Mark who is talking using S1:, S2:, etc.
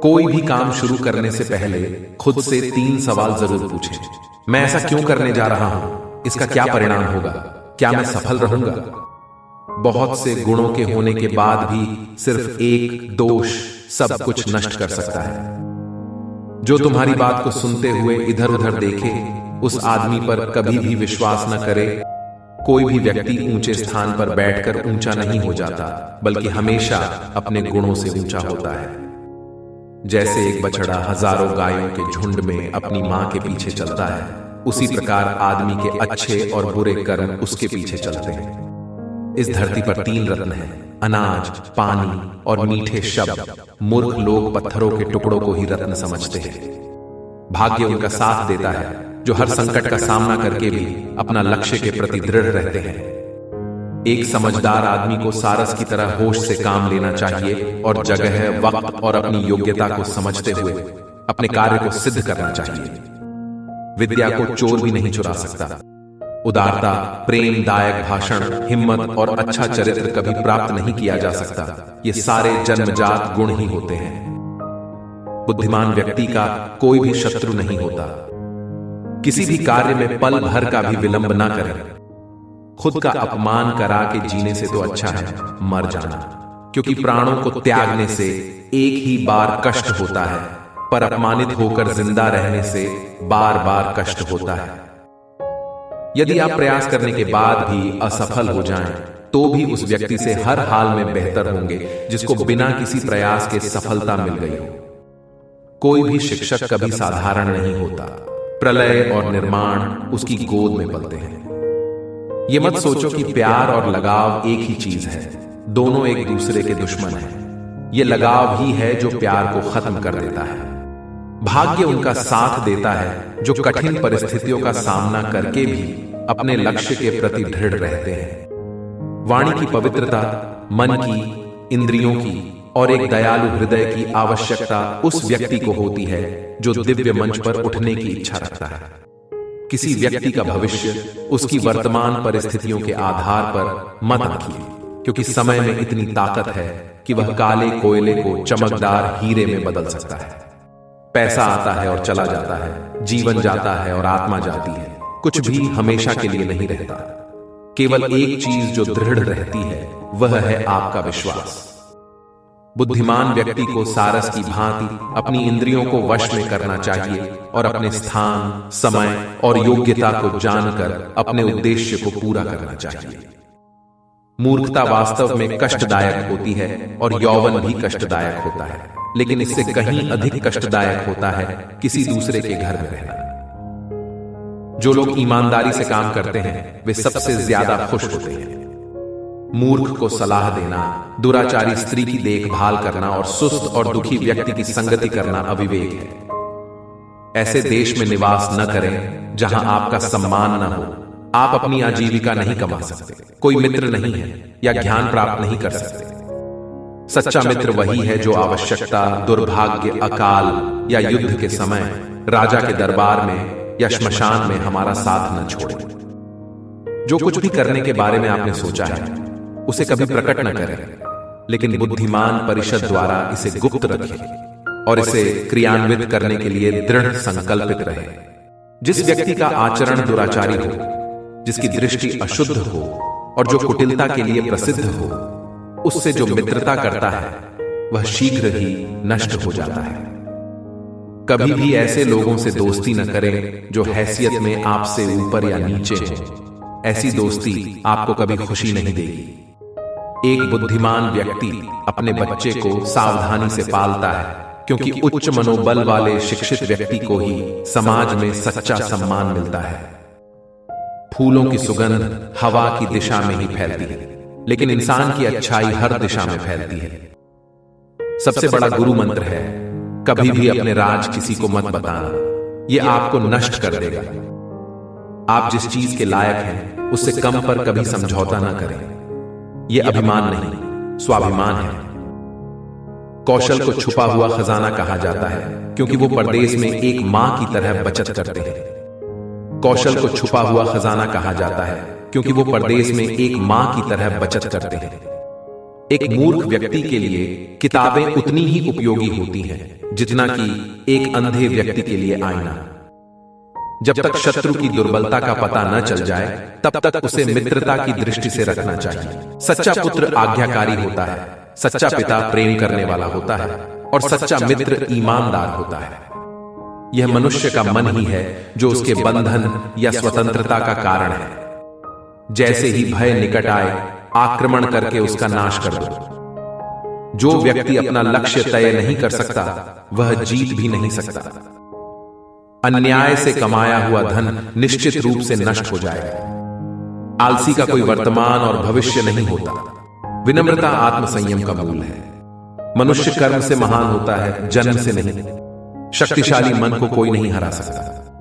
S1: कोई भी काम शुरू करने से पहले खुद से 3 सवाल जरूर पूछें। मैं ऐसा क्यों करने जा रहा हूं? इसका क्या परिणाम होगा? क्या मैं सफल रहूंगा? बहुत से गुणों के होने के बाद भी सिर्फ एक दोष सब कुछ नष्ट कर सकता है। जो तुम्हारी बात को सुनते हुए इधर उधर देखे, उस आदमी पर कभी भी विश्वास न करे। कोई भी व्यक्ति ऊंचे स्थान पर बैठकर ऊंचा नहीं हो जाता, बल्कि हमेशा अपने गुणों से ऊंचा होता है। जैसे एक बछड़ा हजारों गायों के झुंड में अपनी मां के पीछे चलता है, उसी प्रकार आदमी के अच्छे और बुरे कर्म उसके पीछे चलते हैं। इस धरती पर 3 रत्न हैं: अनाज, पानी और मीठे शब्द। मूर्ख लोग पत्थरों के टुकड़ों को ही रत्न समझते हैं। भाग्य उनका साथ देता है जो हर संकट का सामना करके भी अपना लक्ष्य के प्रति दृढ़ रहते हैं। एक समझदार आदमी को सारस की तरह होश से काम लेना चाहिए और जगह, वक्त और अपनी योग्यता को समझते हुए अपने कार्य को सिद्ध करना चाहिए। विद्या को चोर भी नहीं चुरा सकता। उदारता, प्रेमदायक भाषण, हिम्मत और अच्छा चरित्र कभी प्राप्त नहीं किया जा सकता। ये सारे जन्मजात गुण ही होते हैं। बुद्धिमान व्यक्ति का कोई भी शत्रु नहीं होता। किसी भी कार्य में पल भर का भी विलंब ना करें। खुद का अपमान करा के जीने से तो अच्छा है मर जाना, क्योंकि प्राणों को त्यागने से एक ही बार कष्ट होता है, पर अपमानित होकर जिंदा रहने से बार बार कष्ट होता है। यदि आप प्रयास करने के बाद भी असफल हो जाएं, तो भी उस व्यक्ति से हर हाल में बेहतर होंगे जिसको बिना किसी प्रयास के सफलता मिल गई हो। कोई भी शिक्षक कभी साधारण नहीं होता। प्रलय और निर्माण उसकी गोद में पलते हैं। ये मत सोचो कि प्यार और लगाव एक ही चीज है। दोनों एक दूसरे के दुश्मन हैं। ये लगाव ही है जो प्यार को खत्म कर देता है। भाग्य उनका साथ देता है जो कठिन परिस्थितियों का सामना करके भी अपने लक्ष्य के प्रति दृढ़ रहते हैं। वाणी की पवित्रता, मन की, इंद्रियों की और एक दयालु हृदय की आवश्यकता उस व्यक्ति को होती है जो दिव्य मंच पर उठने की इच्छा रखता है। किसी व्यक्ति का भविष्य उसकी वर्तमान परिस्थितियों के आधार पर मत आंकिए, क्योंकि समय में इतनी ताकत है कि वह काले कोयले को चमकदार हीरे में बदल सकता है। पैसा आता है और चला जाता है, जीवन जाता है और आत्मा जाती है। कुछ भी हमेशा के लिए नहीं रहता। केवल एक चीज जो दृढ़ रहती है वह है आपका विश्वास। बुद्धिमान व्यक्ति को सारस की भांति अपनी इंद्रियों को वश में करना चाहिए और अपने स्थान, समय और योग्यता को जानकर अपने उद्देश्य को पूरा करना चाहिए। मूर्खता वास्तव में कष्टदायक होती है और यौवन भी कष्टदायक होता है, लेकिन इससे कहीं अधिक कष्टदायक होता है किसी दूसरे के घर में रहना। जो लोग ईमानदारी से काम करते हैं वे सबसे ज्यादा खुश होते हैं। मूर्ख को सलाह देना, दुराचारी स्त्री की देखभाल करना और सुस्त और दुखी व्यक्ति की संगति करना अविवेक है। ऐसे देश में निवास न करें जहां आपका सम्मान न हो। आप अपनी आजीविका नहीं कमा सकते, कोई मित्र नहीं है या ज्ञान प्राप्त नहीं कर सकते। सच्चा मित्र वही है जो आवश्यकता, दुर्भाग्य, अकाल या युद्ध के समय राजा के दरबार में या श्मशान में हमारा साथ न छोड़े। जो कुछ भी करने के बारे में आपने सोचा है उसे कभी प्रकट न करें, लेकिन बुद्धिमान परिषद द्वारा इसे गुप्त रखे और इसे क्रियान्वित करने के लिए दृढ़ संकल्पित रहे। जिस व्यक्ति का आचरण दुराचारी हो, जिसकी दृष्टि अशुद्ध हो और जो कुटिलता के लिए प्रसिद्ध हो, उससे जो मित्रता करता है वह शीघ्र ही नष्ट हो जाता है। कभी भी ऐसे लोगों से दोस्ती न करें जो हैसियत में आपसे ऊपर या नीचे हो। ऐसी दोस्ती आपको कभी खुशी नहीं देगी। एक बुद्धिमान व्यक्ति अपने बच्चे को सावधानी से पालता है, क्योंकि उच्च मनोबल वाले शिक्षित व्यक्ति को ही समाज में सच्चा सम्मान मिलता है। फूलों की सुगंध हवा की दिशा में ही फैलती है, लेकिन इंसान की अच्छाई हर दिशा में फैलती है। सबसे बड़ा गुरु मंत्र है, कभी भी अपने राज किसी को मत बताना, यह आपको नष्ट कर देगा। आप जिस चीज के लायक हैं उससे कम पर कभी समझौता ना करें। यह अभिमान नहीं, स्वाभिमान है। कौशल को छुपा हुआ खजाना कहा जाता है, क्योंकि वो परदेश में एक मां की तरह बचत करते हैं। कौशल को छुपा हुआ खजाना कहा जाता है, क्योंकि वो परदेश में एक मां की तरह बचत करते हैं। एक मूर्ख व्यक्ति के लिए किताबें उतनी ही उपयोगी होती हैं जितना कि एक अंधे व्यक्ति के लिए आईना। जब तक शत्रु की दुर्बलता का पता न चल जाए तब तक उसे मित्रता की दृष्टि से रखना चाहिए। सच्चा पुत्र आज्ञाकारी होता है, सच्चा पिता प्रेम करने वाला होता है और सच्चा मित्र ईमानदार होता है। यह मनुष्य का मन ही है जो उसके बंधन या स्वतंत्रता का कारण है। जैसे ही भय निकट आए, आक्रमण करके उसका नाश कर दो। जो व्यक्ति अपना लक्ष्य तय नहीं कर सकता वह जीत भी नहीं सकता। अन्याय से कमाया हुआ धन निश्चित रूप से नष्ट हो जाएगा। आलसी का कोई वर्तमान और भविष्य नहीं होता। विनम्रता आत्मसंयम का मूल है। मनुष्य कर्म से महान होता है, जन्म से नहीं। शक्तिशाली मन को कोई नहीं हरा सकता।